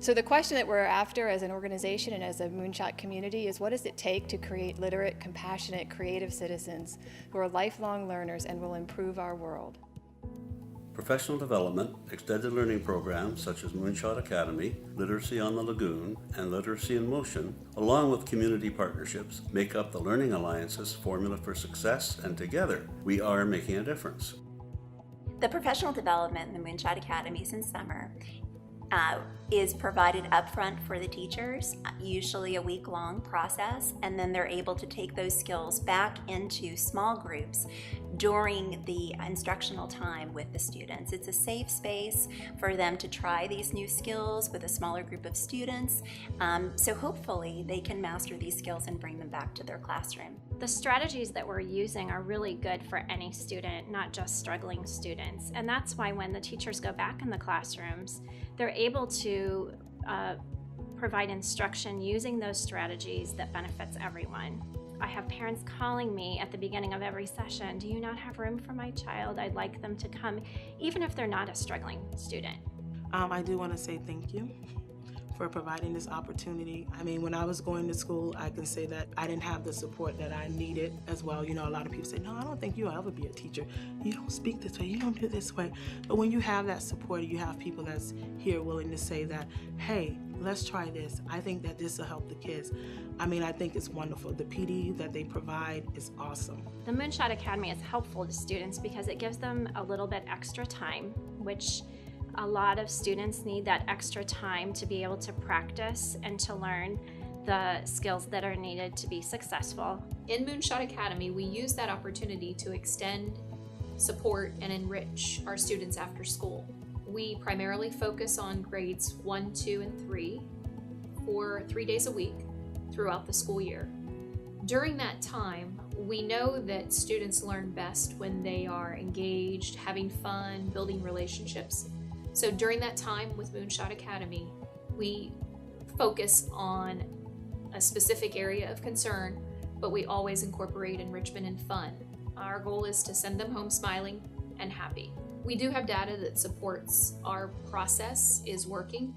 So the question that we're after as an organization and as a Moonshot community is, what does it take to create literate, compassionate, creative citizens who are lifelong learners and will improve our world? Professional development, extended learning programs such as Moonshot Academy, Literacy on the Lagoon, and Literacy in Motion, along with community partnerships, make up the Learning Alliance's formula for success, and together, we are making a difference. The professional development in the Moonshot Academy since summer is provided upfront for the teachers, usually a week-long process, and then they're able to take those skills back into small groups during the instructional time with the students. It's a safe space for them to try these new skills with a smaller group of students, so hopefully they can master these skills and bring them back to their classroom. The strategies that we're using are really good for any student, not just struggling students, and that's why when the teachers go back in the classrooms, they're able to provide instruction using those strategies that benefits everyone. I have parents calling me at the beginning of every session, do you not have room for my child? I'd like them to come, even if they're not a struggling student. I do want to say thank you for providing this opportunity. I mean, when I was going to school, I can say that I didn't have the support that I needed as well. You know, a lot of people say, no, I don't think you'll ever be a teacher. You don't speak this way, you don't do this way. But when you have that support, you have people that's here willing to say that, hey, let's try this. I think that this will help the kids. I mean, I think it's wonderful. The PD that they provide is awesome. The Moonshot Academy is helpful to students because it gives them a little bit extra time, which a lot of students need that extra time to be able to practice and to learn the skills that are needed to be successful. In Moonshot Academy, we use that opportunity to extend, support, and enrich our students after school. We primarily focus on grades 1, 2, and 3 for 3 days a week throughout the school year. During that time, we know that students learn best when they are engaged, having fun, building relationships. So during that time with Moonshot Academy, we focus on a specific area of concern, but we always incorporate enrichment and fun. Our goal is to send them home smiling and happy. We do have data that supports our process is working.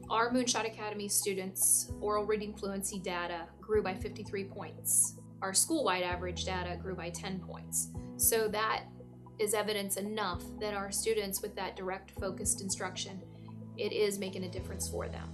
Our Moonshot Academy students' oral reading fluency data grew by 53 points. Our school-wide average data grew by 10 points. So that is evidence enough that our students with that direct focused instruction, it is making a difference for them.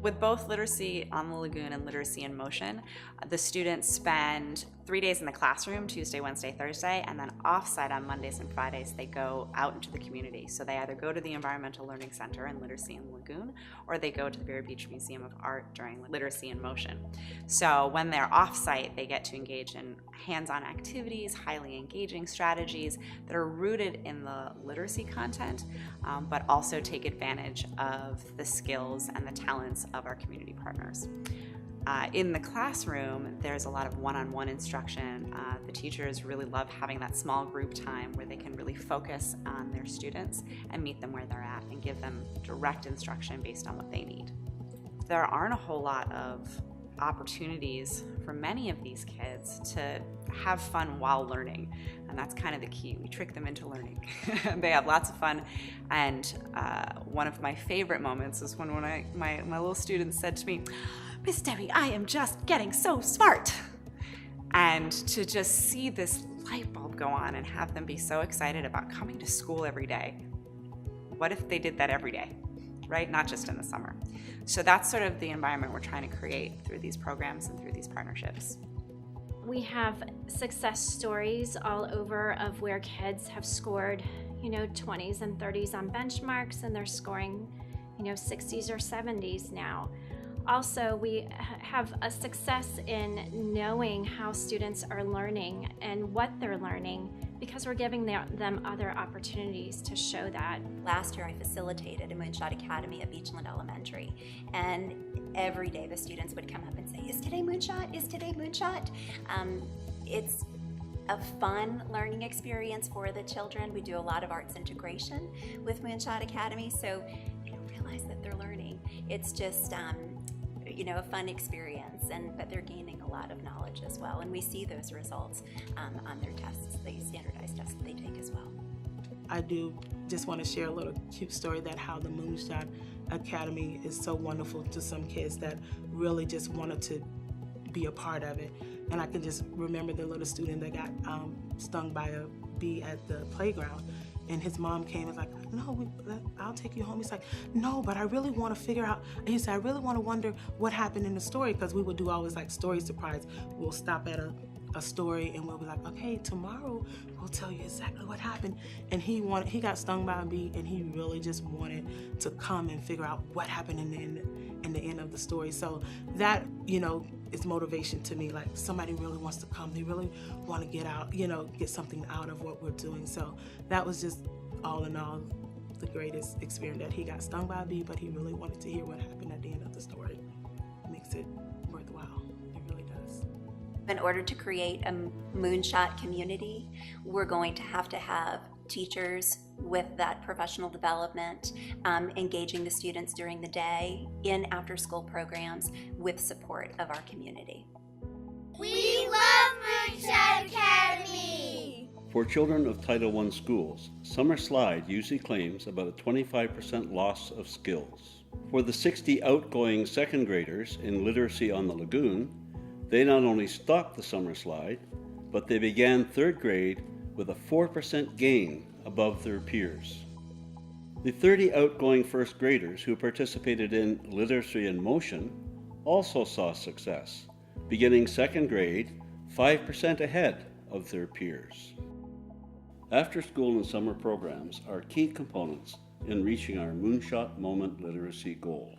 With both Literacy on the Lagoon and Literacy in Motion, the students spend 3 days in the classroom, Tuesday, Wednesday, Thursday, and then off-site on Mondays and Fridays, they go out into the community. So they either go to the Environmental Learning Center in Literacy in the Lagoon, or they go to the Vero Beach Museum of Art during Literacy in Motion. So when they're off-site, they get to engage in hands-on activities, highly engaging strategies that are rooted in the literacy content, but also take advantage of the skills and the talents of our community partners. In the classroom, there's a lot of one-on-one instruction. The teachers really love having that small group time where they can really focus on their students and meet them where they're at and give them direct instruction based on what they need. There aren't a whole lot of opportunities for many of these kids to have fun while learning, and that's kind of the key. We trick them into learning. They have lots of fun, and one of my favorite moments is when my little student said to me, "Miss Debbie, I am just getting so smart." And to just see this light bulb go on and have them be so excited about coming to school every day. What if they did that every day, right? Not just in the summer. So that's sort of the environment we're trying to create through these programs and through these partnerships. We have success stories all over of where kids have scored, 20s and 30s on benchmarks, and they're scoring, 60s or 70s now. Also, we have a success in knowing how students are learning and what they're learning because we're giving them other opportunities to show that. Last year I facilitated a Moonshot Academy at Beachland Elementary, and every day the students would come up and say, "Is today Moonshot? Is today Moonshot?" It's a fun learning experience for the children. We do a lot of arts integration with Moonshot Academy, so they don't realize that they're learning. It's just a fun experience, but they're gaining a lot of knowledge as well, and we see those results on their tests, the standardized tests that they take as well. I do just want to share a little cute story that how the Moonshot Academy is so wonderful to some kids that really just wanted to be a part of it. And I can just remember the little student that got stung by a bee at the playground. And his mom came and was like, "No, I'll take you home." He's like, "No, but I really want to figure out," he said, "I really want to wonder what happened in the story," because we would do always like story surprise. We'll stop at a story and we'll be like, "Okay, tomorrow we'll tell you exactly what happened." And he got stung by a bee, and he really just wanted to come and figure out what happened in the end of the story. So that, is motivation to me. Like, somebody really wants to come. They really want to get out, get something out of what we're doing. So that was just all in all the greatest experience, that he got stung by a bee, but he really wanted to hear what happened at the end of the story. It makes it worthwhile. It really does. In order to create a Moonshot community, we're going to have teachers with that professional development, engaging the students during the day in after-school programs with support of our community. We love Moonshot Academy! For children of Title I schools, summer slide usually claims about a 25% loss of skills. For the 60 outgoing second graders in Literacy on the Lagoon, they not only stopped the summer slide, but they began third grade with a 4% gain above their peers. The 30 outgoing first graders who participated in Literacy in Motion also saw success, beginning second grade 5% ahead of their peers. After-school and summer programs are key components in reaching our Moonshot Moment literacy goal.